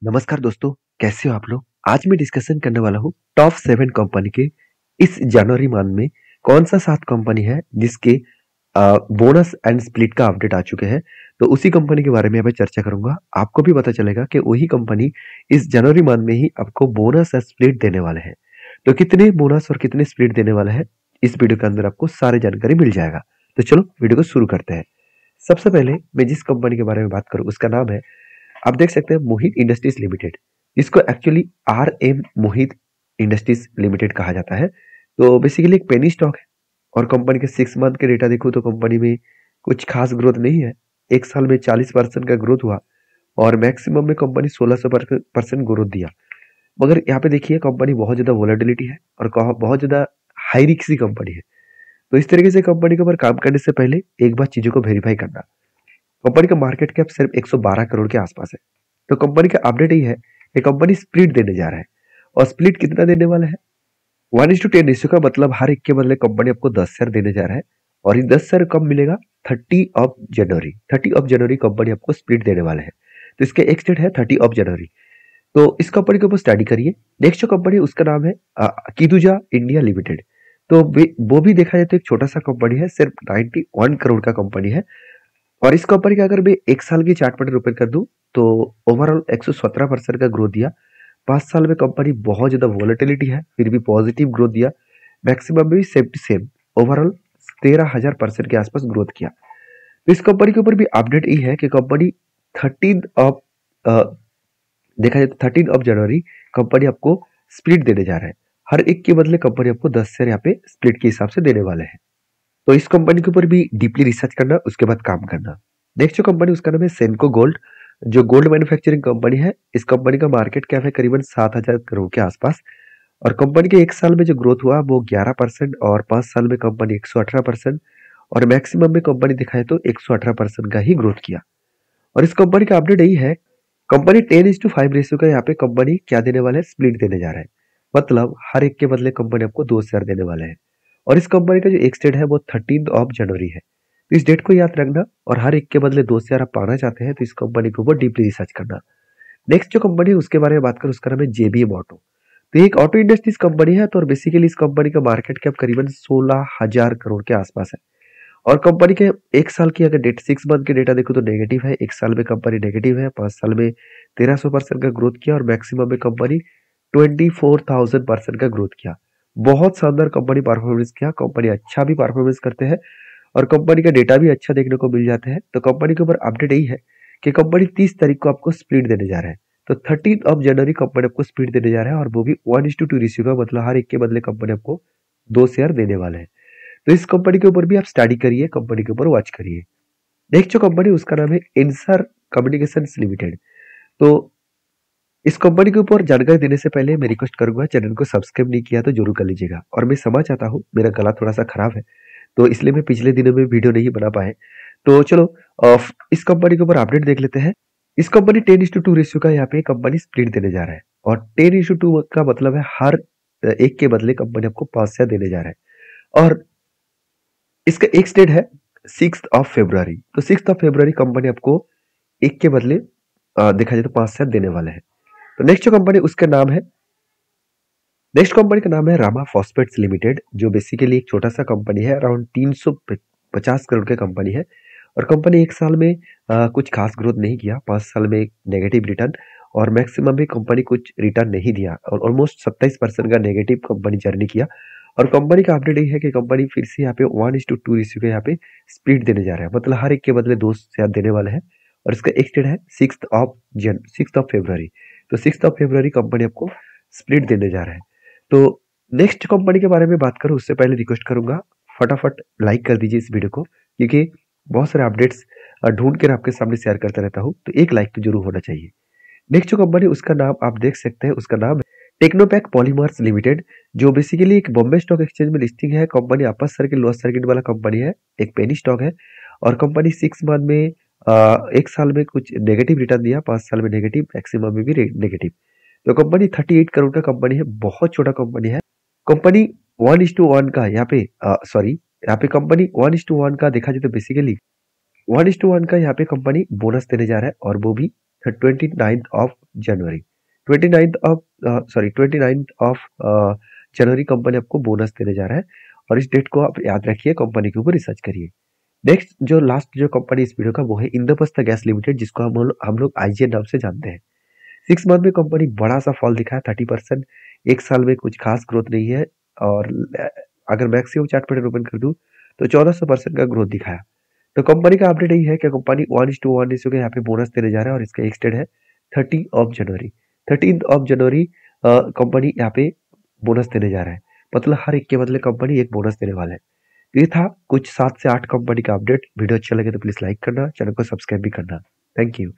नमस्कार दोस्तों, कैसे हो आप लोग? आज मैं डिस्कशन करने वाला हूँ टॉप 7 कंपनी के इस जनवरी मंथ में कौन सा 7 कंपनी है जिसके बोनस एंड स्प्लिट का अपडेट आ चुके हैं। तो उसी कंपनी के बारे में यहाँ पे चर्चा करूंगा। आपको भी पता चलेगा कि वही कंपनी इस जनवरी मंथ में ही आपको बोनस और स्प्लिट देने वाले हैं। तो कितने बोनस और कितने स्प्लिट देने वाले हैं, इस वीडियो के अंदर आपको सारी जानकारी मिल जाएगा। तो चलो वीडियो को शुरू करते हैं। सबसे पहले मैं जिस कंपनी के बारे में बात करूँ उसका नाम है, आप देख सकते हैं, मोहित इंडस्ट्रीज लिमिटेड। इसको एक्चुअली RM मोहित इंडस्ट्रीज लिमिटेड कहा जाता है। तो बेसिकली एक पेनी स्टॉक है और कंपनी के 6 मंथ के डेटा देखो तो कंपनी में कुछ खास ग्रोथ नहीं है। एक साल में 40% का ग्रोथ हुआ और मैक्सिमम में कंपनी 1600% ग्रोथ दिया। मगर यहाँ पे देखिए कंपनी बहुत ज्यादा वोलेटिलिटी है और बहुत ज्यादा हाई रिस्क कंपनी है। तो इस तरीके से कंपनी के ऊपर काम करने से पहले एक बार चीजों को वेरीफाई करना। कंपनी का मार्केट कैप सिर्फ 112 करोड़ के आसपास है। तो कंपनी का अपडेट यही है कि कंपनी स्प्लिट देने जा रहा है। और स्प्लिट कितना देने वाला है? 1:10 रेशियो का मतलब हर एक के बदले कंपनी आपको 10 शेयर देने जा रहा है। और ये 10 शेयर कब मिलेगा? 30 जनवरी कंपनी आपको स्प्लिट देने वाले है। तो इसके एक डेट है 30 जनवरी। तो इस कंपनी के ऊपर स्टडी करिए। नेक्स्ट जो कंपनी उसका नाम है किदुजा इंडिया लिमिटेड। तो वो भी देखा जाए तो एक छोटा सा कंपनी है, सिर्फ 91 करोड़ का कंपनी है। और इस कंपनी का अगर मैं एक साल की चार्ट पैटर्न ओपन कर दूं तो ओवरऑल 117% का ग्रोथ दिया। 5 साल में कंपनी बहुत ज्यादा वॉलेटिलिटी है फिर भी पॉजिटिव ग्रोथ दिया। मैक्सिमम में भी सेम टू सेम ओवरऑल 13,000% के आसपास ग्रोथ किया। तो इस कंपनी के ऊपर भी अपडेट ये है कि कंपनी 13 ऑफ देखा जाए तो 13 जनवरी कंपनी आपको स्प्लिट देने जा रहा है। हर एक के बदले कंपनी आपको 10 शेयर यहाँ पे स्प्लिट के हिसाब से देने वाले हैं। तो इस कंपनी के ऊपर भी डीपली रिसर्च करना, उसके बाद काम करना। नेक्स्ट जो कंपनी उसका नाम है सेनको गोल्ड, जो गोल्ड मैन्युफैक्चरिंग कंपनी है। इस कंपनी का मार्केट कैप है करीबन 7,000 करोड़ के आसपास। और कंपनी के एक साल में जो ग्रोथ हुआ वो 11% और 5 साल में कंपनी 118% और मैक्सिमम में कंपनी दिखाए तो 118% का ही ग्रोथ किया। और इस कंपनी का अपडेट यही है, कंपनी 10:5 रेशियो का यहाँ पे कंपनी क्या देने वाला है? स्प्लिट देने जा रहा है। मतलब हर एक के बदले कंपनी आपको 2 शेयर देने वाले हैं। और इस कंपनी का जो एक्स डेट है वो 13 जनवरी है। तो इस डेट को याद रखना और हर एक के बदले 2 शेयर आप पाना चाहते हैं तो इस कंपनी के ऊपर डीपली रिसर्च करना। नेक्स्ट जो कंपनी है उसके बारे में बात करें उसका नाम है JBM ऑटो। तो ये एक ऑटो इंडस्ट्रीज कंपनी है। तो और बेसिकली इस कंपनी का मार्केट कैप करीबन 16,000 करोड़ के आसपास है। और कंपनी के एक साल की अगर 6 मंथ के डेटा देखो तो नेगेटिव है। एक साल में कंपनी नेगेटिव है। 5 साल में 1300% का ग्रोथ किया और मैक्सिमम में कंपनी 24,000% का ग्रोथ किया। बहुत शानदार कंपनी परफॉर्मेंस किया। कंपनी अच्छा भी परफॉर्मेंस करते हैं और कंपनी का डेटा भी अच्छा देखने को मिल जाता है। तो कंपनी के ऊपर अपडेट यही है कि कंपनी 30 तारीख को आपको स्प्लिट देने जा रहा है। तो 13 जनवरी कंपनी आपको स्प्लिट देने जा रहा है और वो भी 1:2 रेशियो का, मतलब हर एक के बदले कंपनी आपको 2 शेयर देने वाले हैं। तो इस कंपनी के ऊपर भी आप स्टडी करिए, कंपनी के ऊपर वॉच करिए। नेक्स्ट जो कंपनी उसका नाम है इंसर कम्युनिकेशंस लिमिटेड। तो इस कंपनी के ऊपर जानकारी देने से पहले मैं रिक्वेस्ट करूंगा, चैनल को सब्सक्राइब नहीं किया तो जरूर कर लीजिएगा। और मैं समझ चाहता हूँ मेरा गला थोड़ा सा खराब है तो इसलिए मैं पिछले दिनों में वीडियो नहीं बना पाए। तो चलो इस कंपनी के ऊपर अपडेट देख लेते हैं। इस कंपनी 10:2 रेशियो का यहाँ पे कंपनी स्प्लिट देने जा रहा है। और 10:2 का मतलब है हर एक के बदले कंपनी आपको 5 शेयर देने जा रहा है। और इसका एक डेट है 6 फरवरी। तो 6 फरवरी कंपनी आपको एक के बदले देखा जाए तो 5 शेयर देने वाले हैं। तो नेक्स्ट जो कंपनी उसका नाम है, नेक्स्ट कंपनी का नाम है रामा फॉस्फेट्स लिमिटेड, जो बेसिकली एक छोटा सा कंपनी है। अराउंड 350 करोड़ की कंपनी है। और कंपनी एक साल में कुछ खास ग्रोथ नहीं किया। 5 साल में नेगेटिव रिटर्न और मैक्सिमम भी कंपनी कुछ रिटर्न नहीं दिया और ऑलमोस्ट 27% का नेगेटिव कंपनी जर्नी किया। और कंपनी का अपडेट ये है कि कंपनी फिर से यहाँ पे 1:2 रेशियो के यहाँ पे स्प्लिट देने जा रहा है। मतलब हर एक के बदले 2 शेयर देने वाले हैं। और इसका एक डेट है 6 फरवरी। तो 6 फरवरी कंपनी आपको स्प्लिट देने जा रहा है। तो नेक्स्ट कंपनी के बारे में बात करूं उससे पहले रिक्वेस्ट करूंगा, फटाफट लाइक कर दीजिए इस वीडियो को, क्योंकि बहुत सारे अपडेट्स ढूंढ कर आपके सामने शेयर करता रहता हूं। तो एक लाइक तो जरूर होना चाहिए। नेक्स्ट जो कंपनी उसका नाम आप देख सकते हैं, उसका नाम है टेक्नोपैक पॉलीमर्स लिमिटेड, जो बेसिकली एक बॉम्बे स्टॉक एक्सचेंज में लिस्टिंग है। Company upper circuit lower circuit वाला कंपनी है, एक पेनी स्टॉक है। और कंपनी 6 मंथ में एक साल में कुछ नेगेटिव रिटर्न दिया, 5 साल में नेगेटिव, मैक्सिमम में भी नेगेटिव। तो कंपनी 38 करोड़ का कंपनी है, बहुत छोटा कंपनी है। कंपनी 1:1 का यहाँ पे सॉरी यहाँ पे कंपनी 1:1 का देखा जाए तो बेसिकली 1:1 का यहाँ पे कंपनी बोनस देने जा रहा है और वो भी 29 of January 29 of January company आपको बोनस देने जा रहा है, और इस डेट को आप याद रखिए, कंपनी के ऊपर रिसर्च करिए। नेक्स्ट जो लास्ट जो कंपनी इस वीडियो का वो है इंद्रप्रस्थ गैस लिमिटेड, जिसको हम लोग आईजीएल नाम से जानते हैं। 6 मंथ में कंपनी बड़ा सा फॉल दिखा है 30%। एक साल में कुछ खास ग्रोथ नहीं है, और अगर मैक्सिमम चार्ट पैटर्न ओपन कर दूं तो 1400% का ग्रोथ दिखाया। तो कंपनी का अपडेट यही है कि कंपनी 1:1 रेशियो के यहाँ पे बोनस देने जा रहा है, और इसका एक्सटेंड है 30 of January 13 of January company यहाँ पे बोनस देने जा रहा है। मतलब हर एक के बदले कंपनी एक बोनस देने वाला है। तो ये था कुछ 7 से 8 कंपनी का अपडेट। वीडियो अच्छा लगे तो प्लीज लाइक करना, चैनल को सब्सक्राइब भी करना। Thank you.